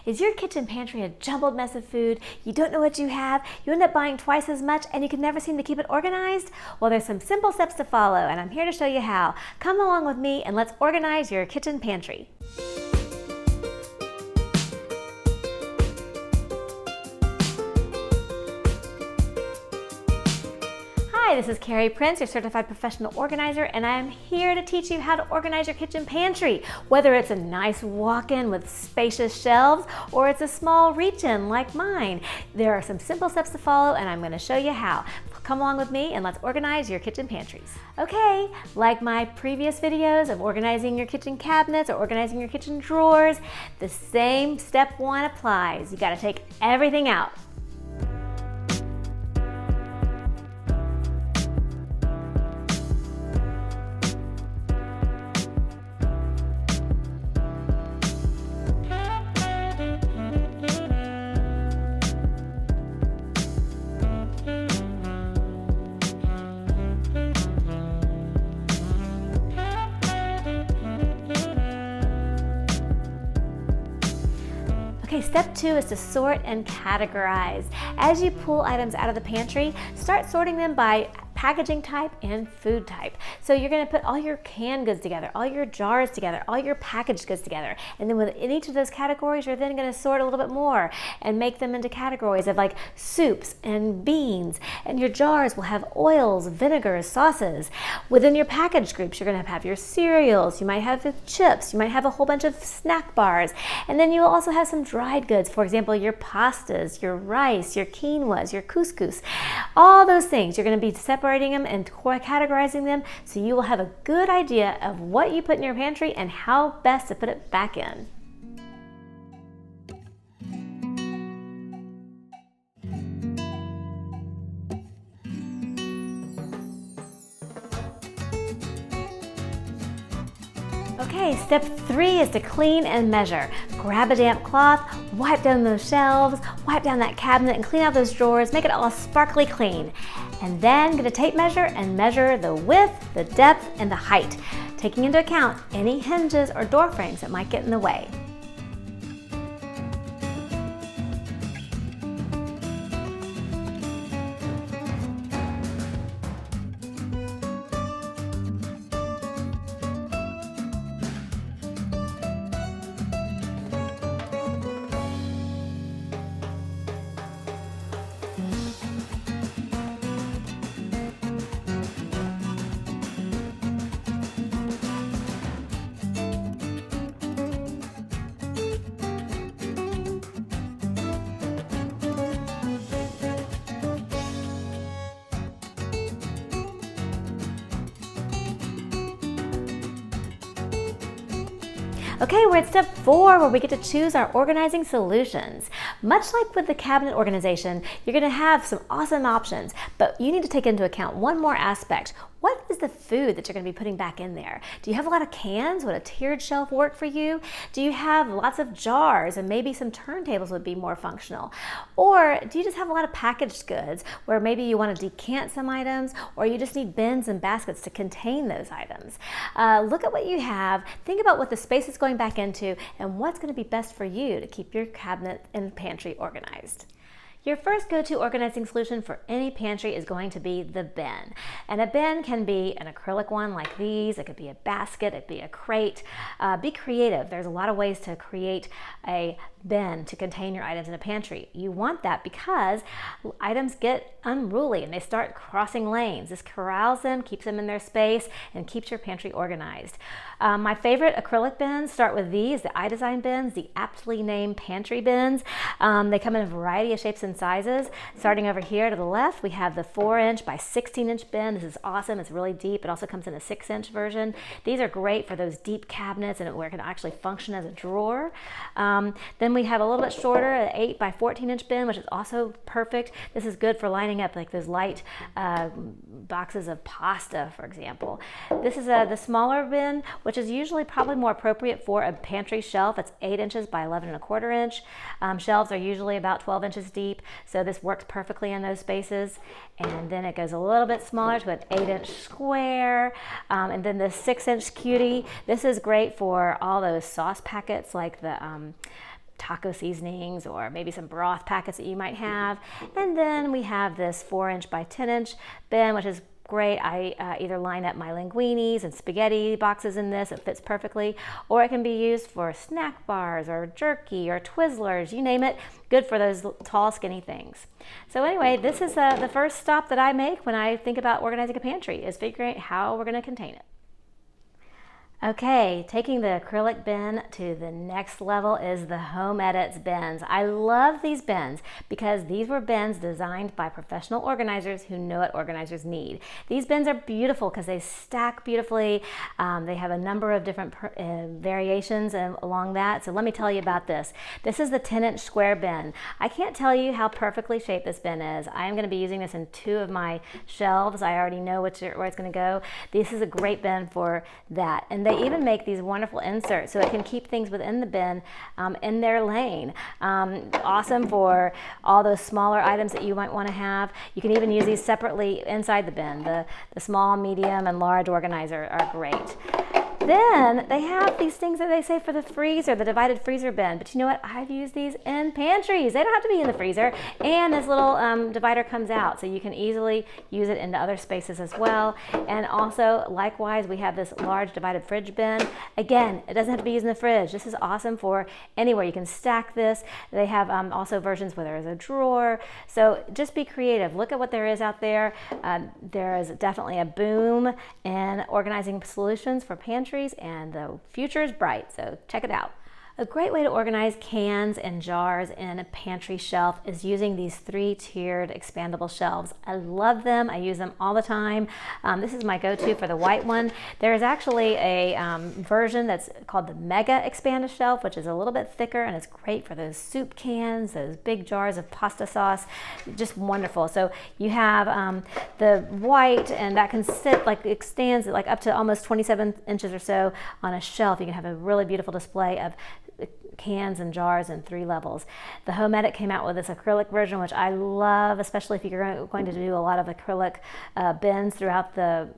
Is your kitchen pantry a jumbled mess of food? You don't know what you have, you end up buying twice as much, and you can never seem to keep it organized? Well, there's some simple steps to follow, and I'm here to show you how. Come along with me and let's organize your kitchen pantry. Hi, this is Cary Prince, your certified professional organizer, and I am here to teach you how to organize your kitchen pantry. Whether it's a nice walk-in with spacious shelves or it's a small reach-in like mine, there are some simple steps to follow, and I'm going to show you how. Come along with me and let's organize your kitchen pantries. Okay, like my previous videos of organizing your kitchen cabinets or organizing your kitchen drawers, the same step one applies. You got to take everything out. Okay, step two is to sort and categorize. As you pull items out of the pantry, start sorting them by packaging type and food type. So you're going to put all your canned goods together, all your jars together, all your packaged goods together. And then within each of those categories, you're then going to sort a little bit more and make them into categories of like soups and beans. And your jars will have oils, vinegars, sauces. Within your packaged groups, you're going to have your cereals. You might have the chips. You might have a whole bunch of snack bars. And then you'll also have some dried goods. For example, your pastas, your rice, your quinoas, your couscous. All those things, you're going to be separating them and categorizing them so you will have a good idea of what you put in your pantry and how best to put it back in. Okay, step three is to clean and measure. Grab a damp cloth, wipe down those shelves, wipe down that cabinet and clean out those drawers, make it all sparkly clean. And then get a tape measure and measure the width, the depth, and the height, taking into account any hinges or door frames that might get in the way. Okay, we're at step four where we get to choose our organizing solutions. Much like with the cabinet organization, you're going to have some awesome options, but you need to take into account one more aspect. What is the food that you're going to be putting back in there? Do you have a lot of cans? Would a tiered shelf work for you? Do you have lots of jars and maybe some turntables would be more functional? Or do you just have a lot of packaged goods where maybe you want to decant some items or you just need bins and baskets to contain those items? Look at what you have, think about what the space is going back into and what's going to be best for you to keep your cabinet and pantry organized. Your first go-to organizing solution for any pantry is going to be the bin. And a bin can be an acrylic one like these, it could be a basket, it could be a crate. Be creative. There's a lot of ways to create a bin to contain your items in a pantry. You want that because items get unruly and they start crossing lanes. This corrals them, keeps them in their space, and keeps your pantry organized. My favorite acrylic bins start with these, the iDesign bins, the aptly named pantry bins. They come in a variety of shapes and sizes. Starting over here to the left, we have the 4-inch by 16-inch bin. This is awesome. It's really deep. It also comes in a 6-inch version. These are great for those deep cabinets and where it can actually function as a drawer. Then we have a little bit shorter, an 8 by 14-inch bin, which is also perfect. This is good for lining up like those light boxes of pasta, for example. This is the smaller bin, which is usually probably more appropriate for a pantry shelf. It's 8 inches by 11¼ inch. Shelves are usually about 12 inches deep, so this works perfectly in those spaces. And then it goes a little bit smaller to an 8-inch square. And then the 6-inch cutie. This is great for all those sauce packets like the taco seasonings or maybe some broth packets that you might have. And then we have this 4-inch by 10-inch bin, which is great. I either line up my linguinis and spaghetti boxes in this. It fits perfectly. Or it can be used for snack bars or jerky or Twizzlers, you name it. Good for those tall, skinny things. So anyway, this is the first stop that I make when I think about organizing a pantry, is figuring out how we're going to contain it. Okay, taking the acrylic bin to the next level is the Home Edits bins. I love these bins because these were bins designed by professional organizers who know what organizers need. These bins are beautiful because they stack beautifully. They have a number of different variations along that. So let me tell you about this. This is the 10-inch square bin. I can't tell you how perfectly shaped this bin is. I am going to be using this in 2 of my shelves. I already know where it's going to go. This is a great bin for that. And they even make these wonderful inserts so it can keep things within the bin in their lane. Awesome for all those smaller items that you might want to have. You can even use these separately inside the bin. The small, medium, and large organizer are great. Then they have these things that they say for the freezer, the divided freezer bin. But you know what? I've used these in pantries. They don't have to be in the freezer. And this little divider comes out, so you can easily use it into other spaces as well. And also, likewise, we have this large divided fridge bin. Again, it doesn't have to be used in the fridge. This is awesome for anywhere. You can stack this. They have also versions where there is a drawer. So just be creative. Look at what there is out there. There is definitely a boom in organizing solutions for pantries, and the future is bright, so check it out. A great way to organize cans and jars in a pantry shelf is using these 3-tiered expandable shelves. I love them. I use them all the time. This is my go-to for the white one. There is actually a version that's called the Mega Expanded Shelf, which is a little bit thicker, and it's great for those soup cans, those big jars of pasta sauce. Just wonderful. So you have the white, and that can sit, like, it stands like up to almost 27 inches or so on a shelf. You can have a really beautiful display of cans and jars in 3 levels. The Home Edit came out with this acrylic version, which I love, especially if you're going to do a lot of acrylic bins throughout the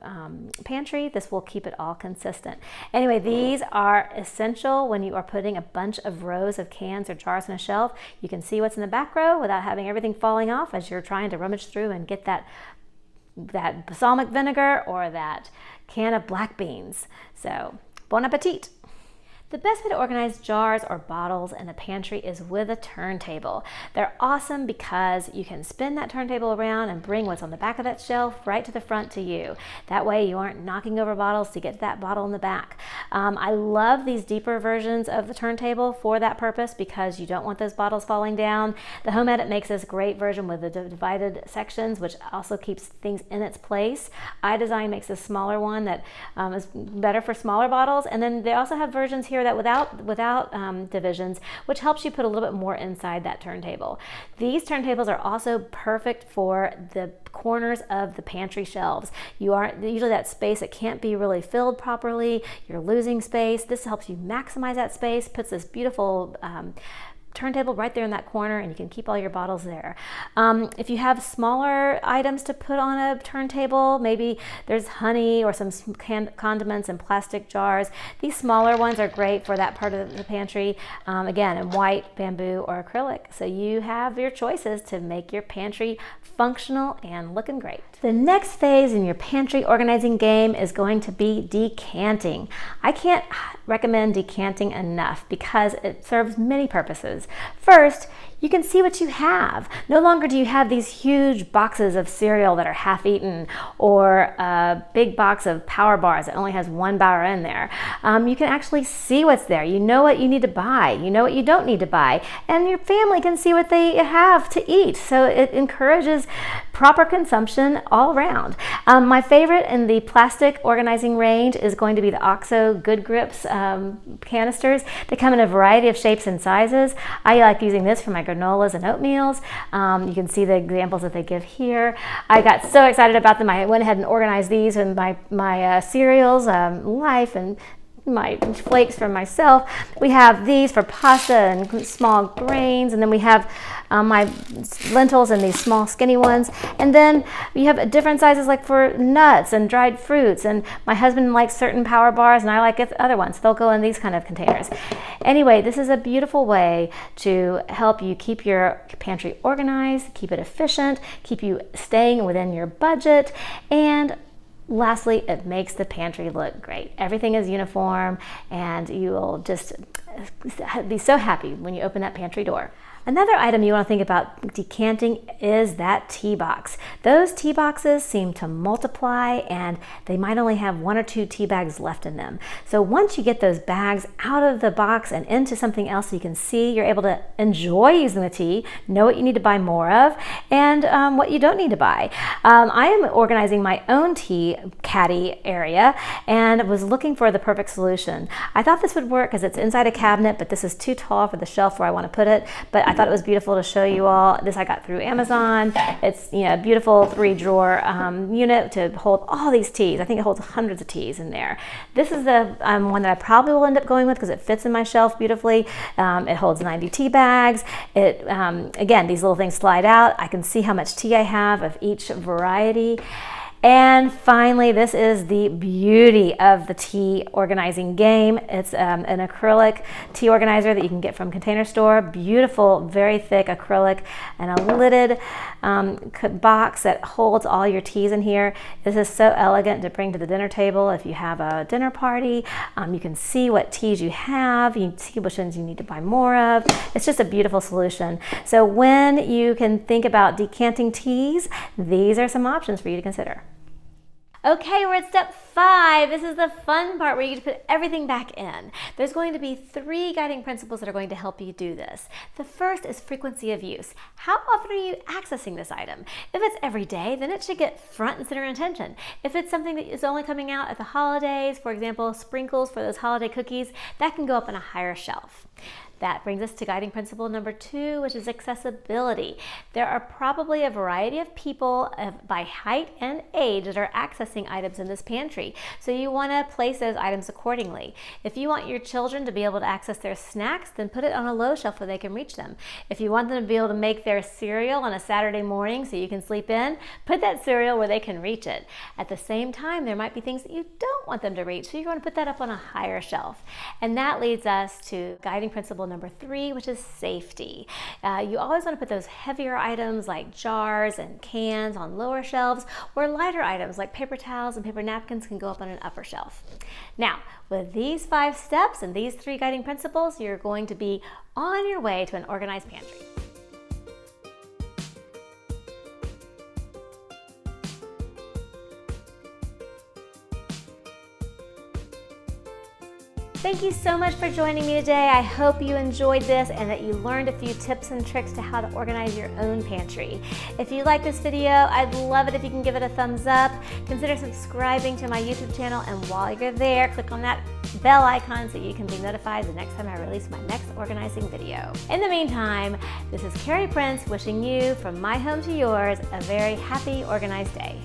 pantry. This will keep it all consistent. Anyway, these are essential when you are putting a bunch of rows of cans or jars on a shelf. You can see what's in the back row without having everything falling off as you're trying to rummage through and get that balsamic vinegar or that can of black beans. So, bon appetit! The best way to organize jars or bottles in a pantry is with a turntable. They're awesome because you can spin that turntable around and bring what's on the back of that shelf right to the front to you. That way you aren't knocking over bottles to get that bottle in the back. I love these deeper versions of the turntable for that purpose because you don't want those bottles falling down. The Home Edit makes this great version with the divided sections, which also keeps things in its place. iDesign makes a smaller one that is better for smaller bottles, and then they also have versions here that without divisions, which helps you put a little bit more inside that turntable. These turntables are also perfect for the corners of the pantry shelves. You are usually that space that can't be really filled properly. You're losing space. This helps you maximize that space, puts this beautiful turntable right there in that corner, and you can keep all your bottles there. If you have smaller items to put on a turntable, maybe there's honey or some condiments in plastic jars. These smaller ones are great for that part of the pantry, again, in white, bamboo, or acrylic. So you have your choices to make your pantry functional and looking great. The next phase in your pantry organizing game is going to be decanting. I can't recommend decanting enough because it serves many purposes. First, you can see what you have. No longer do you have these huge boxes of cereal that are half eaten or a big box of Power Bars that only has 1 bar in there. You can actually see what's there. You know what you need to buy. You know what you don't need to buy. And your family can see what they have to eat. So it encourages proper consumption all around. My favorite in the plastic organizing range is going to be the OXO Good Grips canisters. They come in a variety of shapes and sizes. I like using this for my granolas and oatmeals. You can see the examples that they give here. I got so excited about them. I went ahead and organized these in my cereals, Life and my flakes for myself. We have these for pasta and small grains, and then we have my lentils and these small skinny ones. And then you have different sizes like for nuts and dried fruits, and my husband likes certain power bars and I like other ones. They'll go in these kind of containers. Anyway, this is a beautiful way to help you keep your pantry organized, keep it efficient, keep you staying within your budget, and lastly, it makes the pantry look great. Everything is uniform and you will just be so happy when you open that pantry door. Another item you want to think about decanting is that tea box. Those tea boxes seem to multiply and they might only have 1 or 2 tea bags left in them. So once you get those bags out of the box and into something else so you can see, you're able to enjoy using the tea, know what you need to buy more of, and what you don't need to buy. I am organizing my own tea caddy area and was looking for the perfect solution. I thought this would work because it's inside a cabinet, but this is too tall for the shelf where I want to put it. But I thought it was beautiful to show you all. This I got through Amazon. It's a beautiful 3-drawer unit to hold all these teas. I think it holds hundreds of teas in there. This is the one that I probably will end up going with because it fits in my shelf beautifully. It holds 90 tea bags. Again, these little things slide out. I can see how much tea I have of each variety. And finally, this is the beauty of the tea organizing game. It's an acrylic tea organizer that you can get from Container Store. Beautiful, very thick acrylic, and a lidded box that holds all your teas in here. This is so elegant to bring to the dinner table if you have a dinner party. You can see what teas you have. You can see which ones you need to buy more of. It's just a beautiful solution. So when you can think about decanting teas, these are some options for you to consider. Okay, we're at step 5. This is the fun part where you get to put everything back in. There's going to be 3 guiding principles that are going to help you do this. The first is frequency of use. How often are you accessing this item? If it's every day, then it should get front and center attention. If it's something that is only coming out at the holidays, for example, sprinkles for those holiday cookies, that can go up on a higher shelf. That brings us to guiding principle number 2, which is accessibility. There are probably a variety of people by height and age that are accessing items in this pantry. So you want to place those items accordingly. If you want your children to be able to access their snacks, then put it on a low shelf where they can reach them. If you want them to be able to make their cereal on a Saturday morning so you can sleep in, put that cereal where they can reach it. At the same time, there might be things that you don't want them to reach, so you want to put that up on a higher shelf. And that leads us to guiding principle number 3, which is safety. You always want to put those heavier items like jars and cans on lower shelves, where lighter items like paper towels and paper napkins can go up on an upper shelf. Now, with these 5 steps and these 3 guiding principles, you're going to be on your way to an organized pantry. Thank you so much for joining me today. I hope you enjoyed this and that you learned a few tips and tricks to how to organize your own pantry. If you like this video, I'd love it if you can give it a thumbs up. Consider subscribing to my YouTube channel, and while you're there, click on that bell icon so you can be notified the next time I release my next organizing video. In the meantime, this is Cary Prince wishing you, from my home to yours, a very happy, organized day.